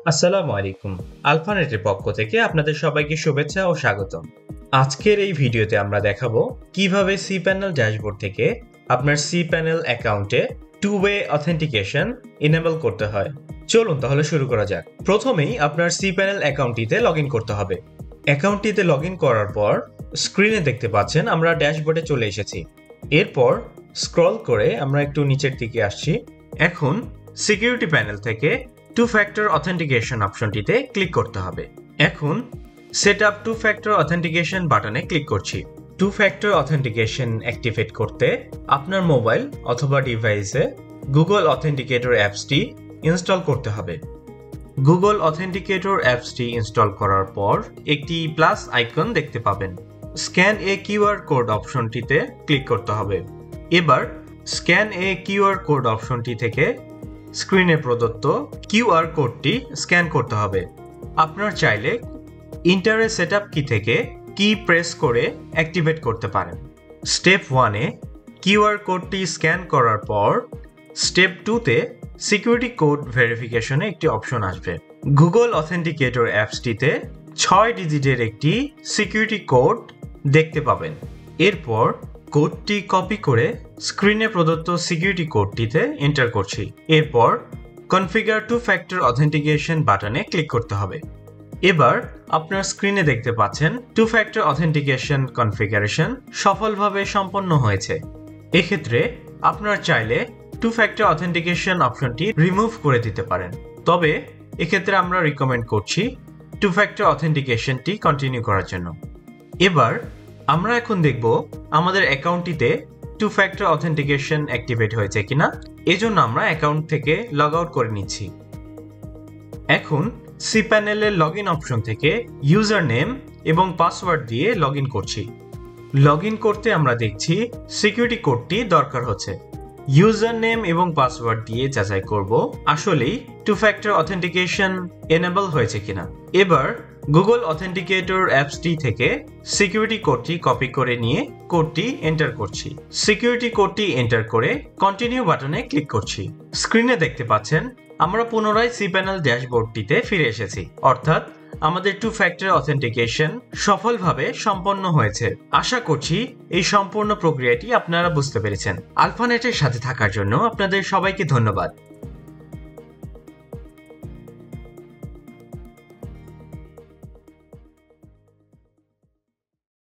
আসসালামু আলাইকুম। আলফানেটের পক্ষ থেকে আপনাদের সবাইকে শুভেচ্ছা ও স্বাগতম। আজকের এই ভিডিওতে আমরা দেখাবো কিভাবে cPanel ড্যাশবোর্ড থেকে আপনার cPanel অ্যাকাউন্টে টু ওয়ে অথেন্টিকেশন এনেবল করতে হয়। চলুন তাহলে শুরু করা যাক। প্রথমেই আপনার cPanel অ্যাকাউন্টটিতে লগইন করতে হবে। অ্যাকাউন্টটিতে লগইন করার পর স্ক্রিনে দেখতে পাচ্ছেন আমরা ড্যাশবোর্ডে চলে এসেছি। এরপর স্ক্রল করে আমরা একটু নিচের দিকে আসছি। এখন সিকিউরিটি প্যানেল থেকে টু ফ্যাক্টর অথেন্টিকেশন অপশনটিতে ক্লিক করতে হবে। এখন set up to factor authentication বাটনে ক্লিক করছি। টু ফ্যাক্টর অথেন্টিকেশন অ্যাক্টিভেট করতে আপনার মোবাইল অথবা ডিভাইসে গুগল অথেন্টিকেটর অ্যাপসটি ইনস্টল করতে হবে। গুগল অথেন্টিকেটর অ্যাপসটি ইনস্টল করার পর একটি প্লাস আইকন দেখতে পাবেন। স্ক্যান এ কিউআর কোড অপশনটিতে ক্লিক করতে হবে। এবার স্ক্যান এ কিউআর কোড অপশনটি থেকে স্ক্রিনে প্রদত্ত কিউআর কোডটি স্ক্যান করতে হবে। আপনার চাইলে ইন্টার সেটআপ কি থেকে কি প্রেস করে অ্যাক্টিভেট করতে পারেন। স্টেপ 1-এ কিউআর কোডটি স্ক্যান করার পর স্টেপ 2-তে সিকিউরিটি কোড ভেরিফিকেশনে একটি অপশন আসবে। গুগল অথেন্টিকেটর অ্যাপসটিতে 6 ডিজিটের একটি সিকিউরিটি কোড দেখতে পাবেন। এরপর কোডটি কপি করে স্ক্রিনে প্রদত্ত সিকিউরিটি কোডটিতে এন্টার করছি। এরপর কনফিগার টু ফ্যাক্টর অথেন্টিকেশন বাটনে ক্লিক করতে হবে। এবার আপনার স্ক্রিনে দেখতে পাচ্ছেন টু ফ্যাক্টর অথেন্টিকেশন কনফিগারেশন সফলভাবে সম্পন্ন হয়েছে। এক্ষেত্রে আপনার চাইলে টু ফ্যাক্টর অথেন্টিকেশন অপশনটি রিমুভ করে দিতে পারেন। তবে এক্ষেত্রে আমরা রিকমেন্ড করছি টু ফ্যাক্টর অথেন্টিকেশনটি কন্টিনিউ করার জন্য। এবার আমরা এখন দেখব আমাদের অ্যাকাউন্টটিতে টু ফ্যাক্টর অথেন্টিকেশন অ্যাক্টিভেট হয়েছে কিনা। এজন্য আমরা অ্যাকাউন্ট থেকে লগ আউট করে নিচ্ছি। এখন cPanel এর লগইন অপশন থেকে ইউজার নেম এবং পাসওয়ার্ড দিয়ে লগইন করছি। লগইন করতে আমরা দেখছি সিকিউরিটি কোডটি দরকার হচ্ছে। ইউজার নেম এবং পাসওয়ার্ড দিয়ে যাচাই করব আসলেই টু ফ্যাক্টর অথেন্টিকেশন এনেবল হয়েছে কিনা। এবার গুগল অথেন্টিকেটর অ্যাপসটি থেকে সিকিউরিটি কোডটি কপি করে নিয়ে কোডটি এন্টার করছি। সিকিউরিটি কোডটি এন্টার করে কন্টিনিউ বাটনে ক্লিক করছি। স্ক্রিনে দেখতে পাচ্ছেন আমরা পুনরায় cPanel ড্যাশবোর্ডটিতে ফিরে এসেছি, অর্থাৎ আমাদের টু ফ্যাক্টর অথেন্টিকেশন সফলভাবে সম্পন্ন হয়েছে। আশা করছি এই সম্পূর্ণ প্রক্রিয়াটি আপনারা বুঝতে পেরেছেন। আলফানেটের সাথে থাকার জন্য আপনাদের সবাইকে ধন্যবাদ।